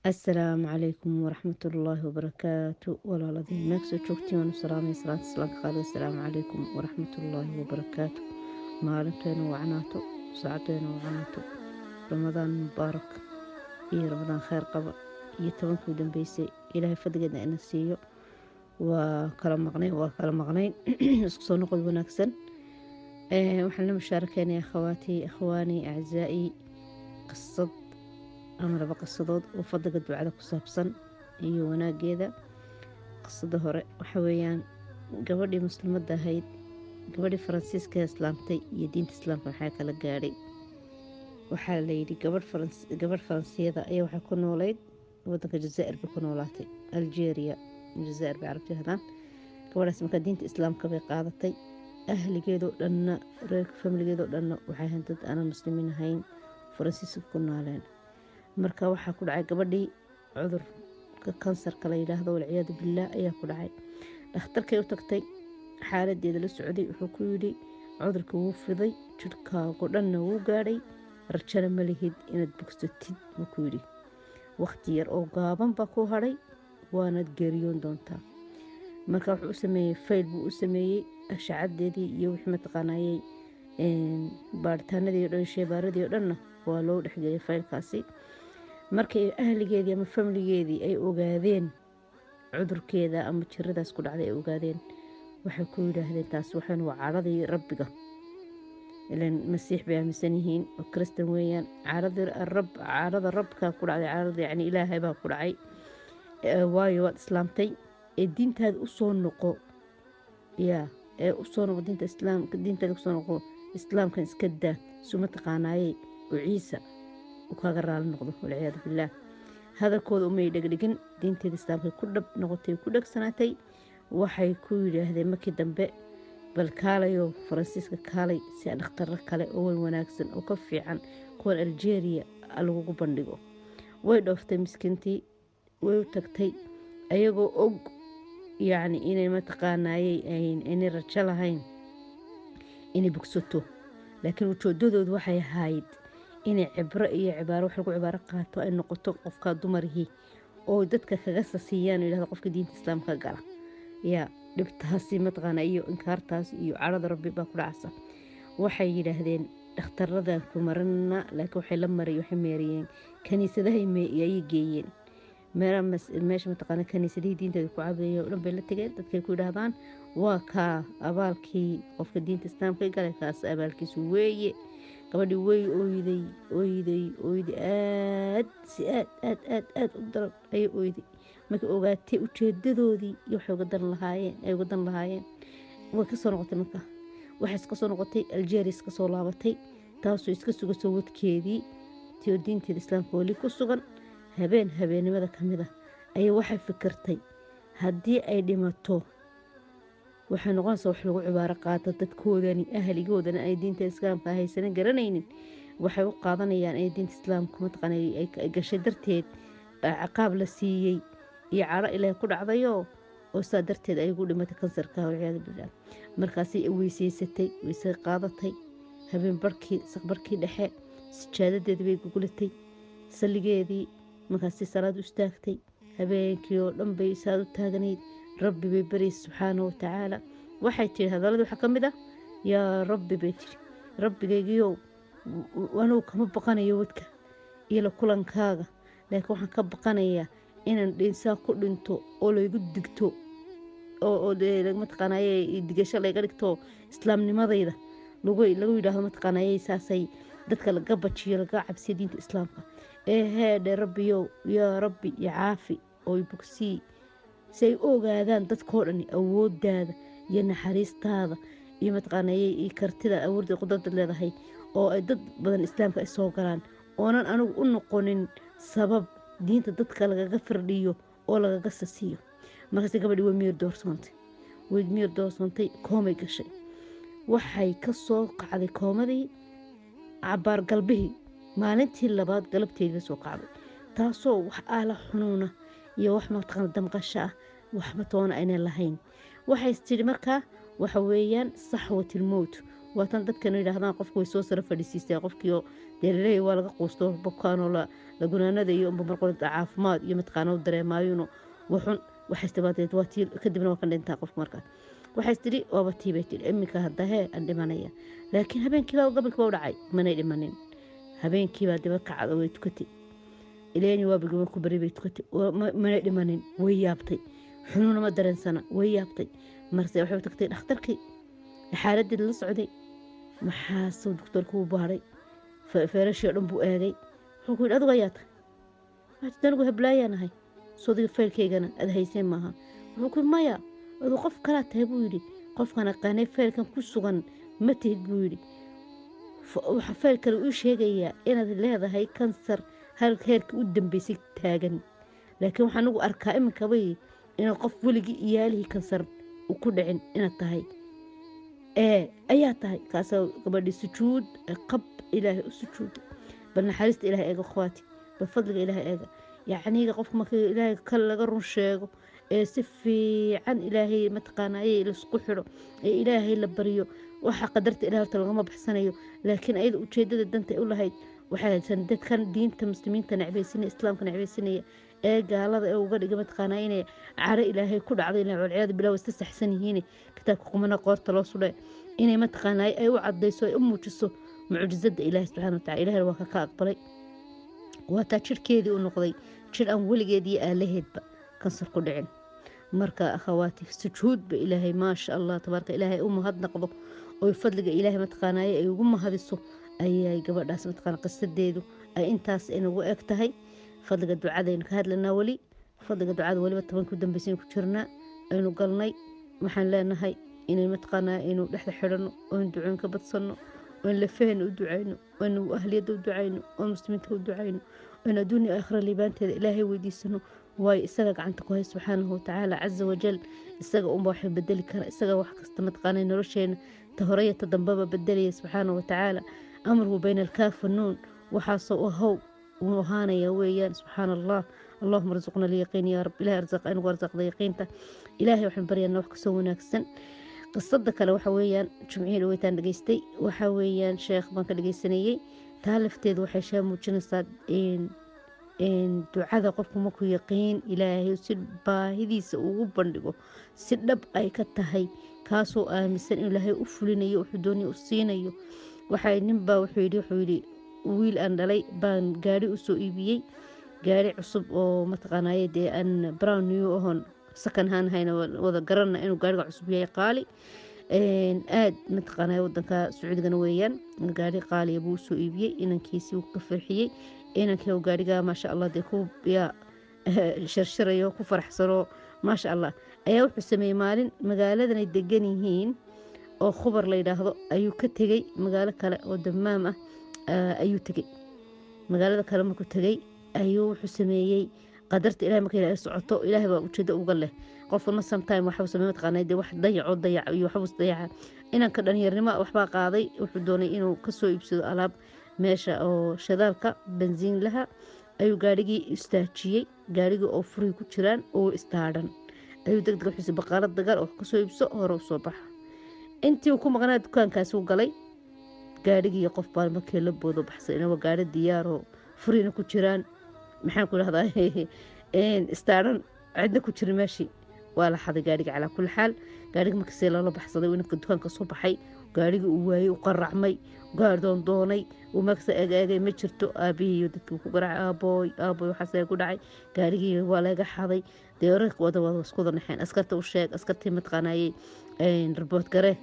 السلام عليكم ورحمة الله وبركاته ولا الذين ماكسو joogtiin waanu salaamay salaanta islaamka qaali assalaamu calaykum waraxmatullaahi wabarakaatu maalinteenu wacnaato saacadeenu wacnaato ramadaan mubaarak iyo ramadaan kheyr qaba iyo tobankii dambeysay ilaahay fadligeedna ina siiyo waa kala maqnayn isku soo noqod wanaagsan waxaan la mushaarakeynaya akhawaatii akhwaanii aczaa'ii qisad ama laba qisadood oo fadliga ducada ku saabsan iyo wanaageeda. qisada hore waxa weeyaan gabadhii muslimadda ahayd, gabadhii faransiiska islaamtay iyo diinta islaamka maxaa kala gaadhay. waxaa layidhi gabadh faransiyada ayaa waxay ku noolayd wadanka jazaa'ir bay ku noolaatay, algeria jazaa'ir bay carabti hadaan. gabadhaas markaa diinta islaamka bay qaadatay, ahligeedoo dhanna reerka familigeedoo dhanna waxay ahayn dad aanan muslimiin ahayn, faransiiska ku nooleen. marka waxaa ku dhacay gabadhii cudurka kansarka la yidhaahdo walciyaadu billaah ayaa ku dhacay. dhakhtarkay u tagtay, xaaladeeda la socday, wuxuu ku yidhi cudurka wuu fiday, jidhkaago dhanna wuu gaadhay, rajana ma lihid inaad bogsatid wuu ku yidhi. wakhti yar oo gaaban baa ku hadhay, waanaad geeriyoon doontaa. marka wuxuu u sameeyey fayl buu u sameeyey, ashcadeedii iyo wixii mataqaanayey baaritaanadii o dhan sheebaaradii o dhanna waa loo dhexgeliyay faylkaasi. markay ahligeedii ama familigeedii ay ogaadeen cudurkeeda ama jiradaas ku dhacday ay ogaadeen, waxay ku yidhaahdeen taas waxaan waa caradii rabbiga, ilan masiix bay aaminsan yihiin oo kristan weeyaan. carada rabka ku dhacday, carada yani ilaahay baa ku dhacay, waayo waad islaamtay, ee diintaada usoo noqo, ee usoo noqo diintaada usoo noqo, islaamkan iska daa suma taqaanaayey oo ciisa kaaga raali noqdo walciyaadu billaah. hadalkooda umay dhegdhigin, diinteeda islaamkay ku dhab noqotay, ku dhegsanaatay. waxay ku yidhaahdeen markii dambe bal kaalayo faransiiska kaalay si aan dhakhtarro kale oo wanaagsan oo ka fiican kuwan algeria lagugu bandhigo. way dhooftay miskiintii, way u tagtay ayagoo og yacni inay mataqaanayey aynay rajo lahayn inay bogsato, laakiin ujeedadoodu waxay ahayd inay cibro iyo cibaaro wax lagu cibaaro qaato ay noqoto qofka dumarihii oo dadka kaga sasiiyaan yidhahdo qofka diinta islaamka gala dhibtaasi mataqaana iyo inkaartaas iyo carada rabbi baa ku dhacsa. waxay yidhaahdeen dhakhtarradan ku marina, laakiin waxay meeriyeen kaniisadahay ayay geeyeen meesha mataqaana kaniisadihii diinteeda ku caabudaya o dhan bay la tegeen. dadkay ku yidhaahdaan waa kaa abaalkii qofka diinta islaamka galay, kaas abaalkiisu weeye. gabadhii way oyday aad u daran ayay oyday markay ogaatay ujeedadoodii iyo waxay uga dan lahaayeen. way kasoo noqotay, marka waxay iska soo noqotay algeria, iska soo laabatay, taasoo iska sugaso wadkeedii tio diinteeda islaamka weli ku sugan. habeenimada ka mid ah ayay waxay fikirtay haddii ay dhimato waxay noqonaysaa wax lagu cibaaro qaato, dadkoodani ahligoodana ay diinta islaamka haysanan garanaynin waxay u qaadanayaan inay diinta islaamka mataqaana ay gashay darteed ciqaab la siiyey iyo caro ilaahay ku dhacdayoo oo saa darteed ay ugu dhimatay kansarka walciyaadu billaah. markaasay weysaysatay, weysay qaadatay, saqbarkii dhexe sijaadadeeda bay gugulatay, salligeedii markaasay salaad u istaagtay. habeenkii oo dhan bay saad u taaganayd, rabbi bay baraysa subxaana watacaala. waxay tiri hadalladii waxaa ka mid ah yaa rabbi bay tiri, rabbigaygiiow anugu kama baqanayo wadka iyo la kulankaaga, laakiin waxaan ka baqanayaa inaan dhinsaan ku dhinto oo laygu digto oo mataqaanay digasho layga dhigto islaamnimadayda lagu yidhaahdo mataqaanay saasay dadka laga bajiyo laga cabsiyo diinta islaamka. heedhe rabbiyow yaa rabbi iyo caafi oo bogsii si ay u ogaadaan dadkoo dhan awoodaada iyo naxariistaada iyo mataqaanay kartida awoodda qudrada leedahay, oo ay dad badan islaamka ay soo galaan, oonan anigu u noqonin sabab diinta dadka lagaga firdhiyo oo lagaga sasiiyo. markaas gabadhii way miyir doorsoontay, koomay gashay. waxay ka soo qacday koomadii cabaar galbihii, maalintii labaad galabteedii soo qacday, taasoo wax aala xunuuna iyo wax mataqaana damqasho ah waxba toona aynan lahayn. waxay tidhi markaa waxa weeyaan saxwatil mowt, waatan dadkan yidhaahdaan qofku way soo sara fadhiisiistaa qofkiioo deelay waa laga quusto bukaanoo la gunaanadayo umba marqolada caafimaad iyo mataqaana u dareemaayuno waxun waxay istibaadeed waa tii kadibna waa kan dhintaa qofka markaa waxay istiri waaba tii bay tiri iminka hadda aan dhimanaya laakiin habeenkiibaa gabalkii waa u dhacay manay dhimanin habeenkiibaa daba kacad oo way tukatay ilaani waa bigama ku bari bay tukatay manay dhimanin way yaabtay xunuuna ma dareensana way yaabtay marse waxay u tagtay dhakhtarkii xaaladeed la socday maxaasuu doktorku u baaray feerashii oo dhan buu eegay wuxuu ku yidhi adigu ayaa tahay waxaad anigu heblaayanahay soodiga feelkaygana aad hayseen maaha wuxuu ku maya aduu qof kalaa tahay buu yidhi qofkan aqaanay feelkan ku sugan ma tihid buu yidhi waxa feelkale uu sheegayaa inaad leedahay kansar halka heerka u dambeysay taagan laakiin waxaan anigu arkaa iminkabay inaad qof weligii iyaalihii kansar u ku dhicin inaad tahay ayaa tahay kaasoo gabadhii sujuud qab ilaahay u sujuuda bal naxariista ilaahay eega akhwaati bal fadliga ilaahay eega yacniga qofka marka ilaahay kale laga run sheego si fiican ilaahay mataqaanaa laisku xidho ilaahay la baryo waxa qadarta ilaahay horta lagama baxsanayo laakiin ayada ujeedada danta u lahayd waxay haysan dadkan diinta muslimiinta necbaysinaya islaamka necbaysinaya gaalada uga dhiga mataqaanaa inay caro ilaahay ku dhacday inay walciyaadu bilaaw iska saxsan yihiin kitaabka qumana qoorta loo sudhay inay mataqaanaa ay u cadayso ay u muujiso mucjizada ilaahay subxaana watacaala ilaahay waa ka aqbalay waataa jirkeedii u noqday jir aan weligeedii aalaheedba kansar ku dhicin marka akhawaati sujuudba ilaahay maasha allah tabaaraka ilaahay u mahadnaqdo oo fadliga ilaahay mataqaanaa ay ugu mahadiso ayay gabadhaas mataqaanaa qisadeedu ay intaas inagu eg tahay fadliga ducadaynu ka hadlanaa weli fadliga ducada weliba 10 ku dambeysay ku jirnaa aynu galnay waxaan leenahay inay mataqaanaa inuu dhexda xidhano oo ducoon ka badsano oo la fahno u ducayno oo ahliyada u ducayno oo muslimiinta u ducayno oo adduunyo aakhira liibaanteeda ilaahay weydiisano way isaga gacanta ku hay subxaanahu wa tacaala caza wajal isaga uma wax bedeli kara isaga wax kasta mataqaanaa nolosheena ta horaya ta dambaba bedelaya subxaanahu wa tacaala amruhu bayna alkaaf wannuun waxaasoo ahow uu ahaanaya weeyaan subxaana allah allahuma arzuqna alyaqiin yaa rab ilahay arzaq anigu arzaqda yaqiinta ilaahay waxaan baryaynaa wax kasoo wanaagsan qisada kale waxa weeyaan jumcihii dhaweytaan dhageystay waxa weeyaan sheekh baan ka dhageysanayey taa lafteedu waxay shaa muujinaysaa ducada qofku markuu yaqiin ilaahay si baahidiisa ugu bandhigo si dhab ay ka tahay kaasoo aaminsan in ilaahay u fulinayo wuxuu doonaya u siinayo waxay ninbaa wuxuu yidhi wiil aan dhalay baan gaari usoo iibiyey gaari cusub oo mataqaanaaye dee aan brown new ahon sakan haan hayna wada garana inuu gaariga cusub yahay qaali aad mataqaanaaye wadanka sacuudigana weeyaan gaari qaaliya buu usoo iibiyey inankiisii uu ka farxiyey inankii oo gaariga maasha allah dee ku yaa sharsharayo ku faraxsano maasha allah ayaa wuxuu sameeyey maalin magaaladan ay degan yihiin oo khubar la yidhaahdo ayuu ka tegey magaalo kale oo damaam ah ayuu tegey magaalada kale markuu tegey ayuu wuxuu sameeyey qadarta ilahay marka ilaahay socoto ilaahay baa ujeeda uga leh qofna sometime waxuu sameey mataqaanaa dee wax dayac iyo waxbuu dayaca inanka dhalinyarnimo waxbaa qaaday wuxuu doonay inuu kasoo iibsado alaab meesha oo shadaalka bensiin laha ayuu gaarigii istaajiyey gaarigii oo furii ku jiraan oo istaadhan ayuu degdeg wuxuu baqaalad dagaal oo kasoo iibso hore u soo baxa intii uu ku maqnaa dukaankaas uu galay gaarigii qof baa markii la boodo baxsan inaba gaari diyaaroo furiina ku jiraan maxaan ku dhahdaa istaadhan cidna ku jirin meeshii waa la xaday gaariga calaa kulli xaal gaariga markasee loola baxsaday inanka dukaanka soo baxay gaarigii uu waayey u qaracmay gaar doondoonay uu markasa eegay ma jirto aabihii iyo dadkii ku garacay aabooy waxaasee ku dhacay gaarigii waa laga xaday dee orarka wada isku wada naxeen askarta u sheeg askartii mataqaanayey rabood garee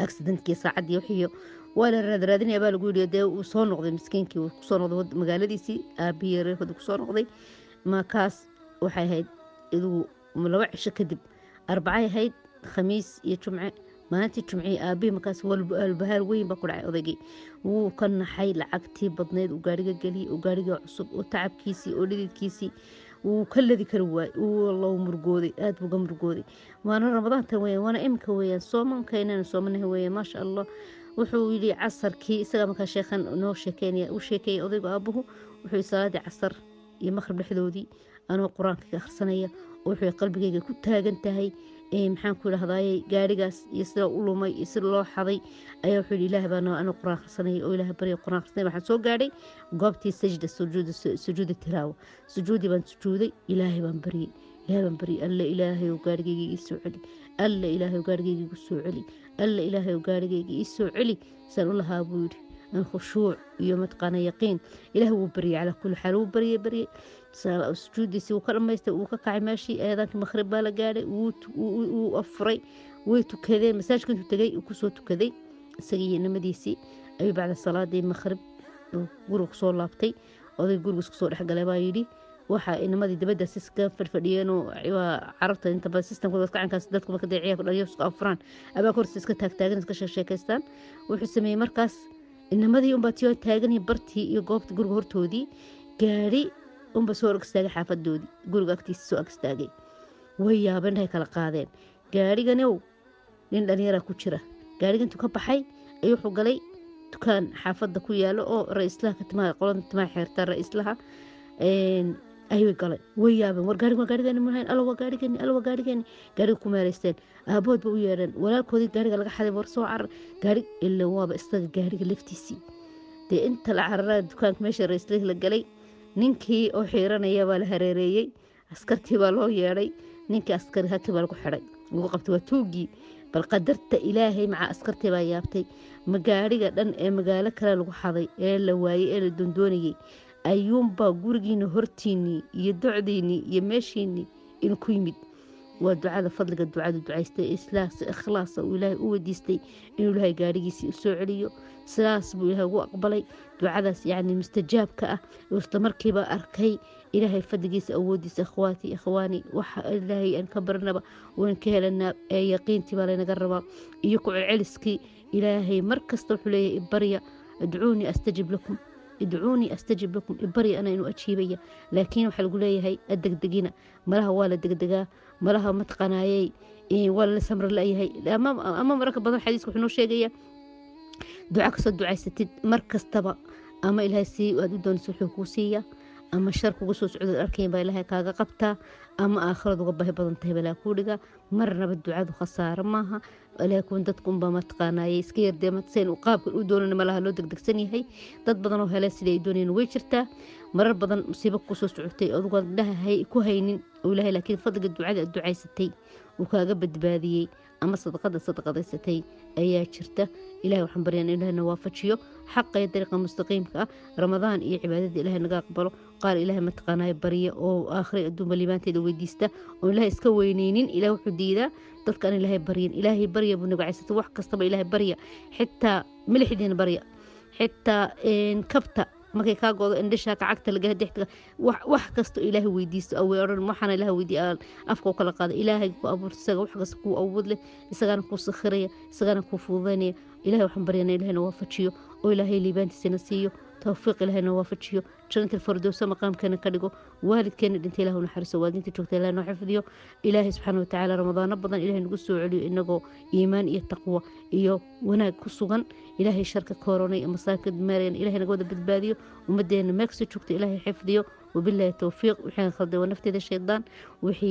accidentkii saacaddii wixiyo waa la raadraadinaya baa lagu yidhi dee uu soo noqday miskiinkii uu kusoo noqday magaaladiisii aabihii reerkooda kusoo noqday markaas waxay ahayd idugu 2 cisho kadib arbacay ahayd khamiis iyo jumce maalintii jumcihii aabihii markaas walbahaar weyn baa ku dhacay odaygii wuu ka naxay lacagtii badneyd uu gaariga geliyey uu gaariga cusub oo tacabkiisii oo dhididkiisii wuu ka ladi kari waayey wuu loo murgooday aad buu ga murgooday waana ramadaanta weeyaan waana imika weeyaan soomankaynana soomanaha weeyaan maasha allah wuxuu yidhi casarkii isaga markaa sheekhan noo sheekeynaya u sheekeeyay odayga aabuhu wuxuu salaadii casar iyo maqrib dhexdoodii anoo qur-aanka ka akhrisanaya oo wuxuu qalbigayga ku taagan tahay maxaan ku idhahdaayey gaarigaas iyo sida u lumay iyo sida loo xaday ayaa wuxuu yidhi ilaah baa anu qur-aan akhrisanayay oo ilaah barya qur-aan akhrisanay waxaan soo gaadhay goobtii sajda sujuuda tilaawo sujuudii baan sujuuday ilaahay baan baryey alla ilaahay oo gaarigayga ii soo celi alla ilaahay oo gaarigayga igu soo celi alla ilaahay oo gaarigayga ii soo celi saan u lahaa buu yidhi aan khushuuc iyo mataqaana yaqiin ilaah wuu baryey calaa kulli xaal wuu baryey sujuudiisii wuu ka dhamaystay wuu ka kacay meeshii eedaankii makhrib baa la gaadhay wuu afuray way tukadeen masaajka intuu tegay uu kusoo tukaday isagii iyo nimadiisii ayuu bacda salaadii makhrib guriga kusoo laabtay oday gurigiis kusoo dhexgalay baa yidhi waxa inamadii dabadaas iska fadhiyeen carabta intaba systemkooda gacankaas dadku marka dee ciyaarka dhaliyo isku afuraan abaa horta iska taagtaagan iska sheekaystaan wuxuu sameeyey markaas inamadii unbaa tiyo taagan bartii iyo goobta guriga hortoodii gaari unba soo agstaagay xaafadoodii guriga agtiisa soo agstaagay way yaabeen hay kala qaadeen gaariganew nin dhalinyara ku jira gaariga intuu ka baxay ayuu wuxuu galay dukaan xaafadda ku yaalo oo ra-iislaha ka timaha qolada timaha xeerta ra-iislaha ayuu galay way yaabeen war gaarigani mahayn alwa gaarigani gaariga ku meelaysteen aabood ba u yeedheen walaalkoodii gaariga laga xaday war soo carar gaari ila waaba isaga gaariga laftiisii dee inta la cararaa dukaanka meesha ra-iislahi la galay ninkii oo xiiranaya baa la hareereeyey askartii baa loo yeedhay ninkii askari halkii baa lagu xidhay lagu qabtay waa tuugii bal qadarta ilaahay maca askartii baa yaabtay ma gaariga dhan ee magaalo kale lagu xaday ee la waayey ee la doondoonayey ayuunbaa gurigiina hortiinii iyo docdiinii iyo meeshiinii inuu ku yimid waa ducada fadliga ducadu ducaystay ikhlaasa uu ilaahay u weydiistay inuu ilaahay gaarigiisii u soo celiyo sidaas buu ilaahay ugu aqbalay ducadaas yacni mustajaabka ah isla markiiba arkay ilaahay fadligiisa awoodiisa ikhwaani waxa ilaahay aan ka baranaba waan ka helanaa ee yaqiintii baa laynaga rabaa iyo ku celceliskii ilaahay markasta wuxuu leeyahay ibarya idcuunii astajib lakum ibarya ana inuu ajiibaya laakiin waxaa lagu leeyahay adegdegina malaha waa la degdegaa malaha mataqaanaayey waa la samra layahay ama mararka badan xadiiska wuxuu noo sheegaya duca kasoo ducaysatid mar kastaba ama ilaahay sii aad u doonaysa wuxuu kuu siiyaa ama shar kuga soo socdo arkayn baa ilaahay kaaga qabtaa ama aakhirad uga baahi badan tahay balaa kuu dhiga marnaba ducadu khasaaro maaha laakiin dadkunba mataqaanaayey iska yardee matsayn qaabkan u doonana malaha loo degdegsan yahay dad badan oo hele sidai ay doonayeen way jirtaa marar badan musiibo kusoo socotay adugoon dhaha ku haynin oo ilaahay laakiin fadliga ducada aad ducaysatay uu kaaga badbaadiyey ama sadaqadaysatay ayaa jirta ilahay waxaan baryan ilahna waafajiyo xaqa iyo dariiqa mustaqiimka ah ramadaan iyo cibaadada ilahay naga aqbalo qaar ilaahay mataqaanaa barya oo aakhira adduunba liibaanteeda weydiista oo ilaahay iska weyneynin ilahay wuxuu diidaa dadka aan ilaahay baryin ilaahay barya buu nagacaysatay wax kastaba ilaahay barya xitaa milixdiina barya xitaa kabta markay kaa goodo indhashaa kacagta lagala dextiga wax kasta ilaahay weydiisto awey odhan waxaana ilaahay weydiiya afka u kala qaada ilaahay ku abuurta isaga wax kasta kuu awood leh isagaana kuu sakhiraya isagaana kuu fududaynaya ilahay waxaan baryana ilahayna waafajiyo oo ilaahay liibaantiisana siiyo tawfiiq ilahayna waafajiyo jannat alfirdowsa maqaamkeena ka dhigo waalidkeena dhintay ilahu naxariiso waalidiinta joogta ilahay noo xifdiyo ilaahay subxaana watacaala ramadaano badan ilahay nagu soo celiyo inagoo iimaan iyo taqwo iyo wanaag ku sugan ilaahay sharka koronay masaakid meerayan ilahay naga wada badbaadiyo ummadeena meel kasta joogta ilaahay xifdiyo وبالله التوفيق وحين خلد ونفتي ذا الشيطان وحي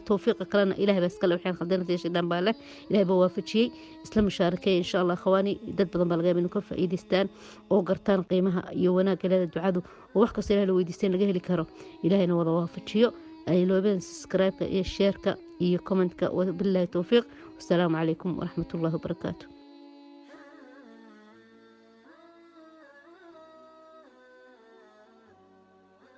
توفيق كلنا إله بس كلا وحين خلدنا ذا الشيطان باله إله بوافق شيء إسلام مشاركة إن شاء الله خواني دد بدن بالغاء من كف إيدستان أو قرطان قيمها يوانا كلا الدعاء ووحكا سيلها لو إيدستان لقاه لكرو إلهنا وضا وافق شيء أي لو بين سبسكرايب إيه الشيركة إيه كومنتك وبالله التوفيق والسلام عليكم ورحمة الله وبركاته.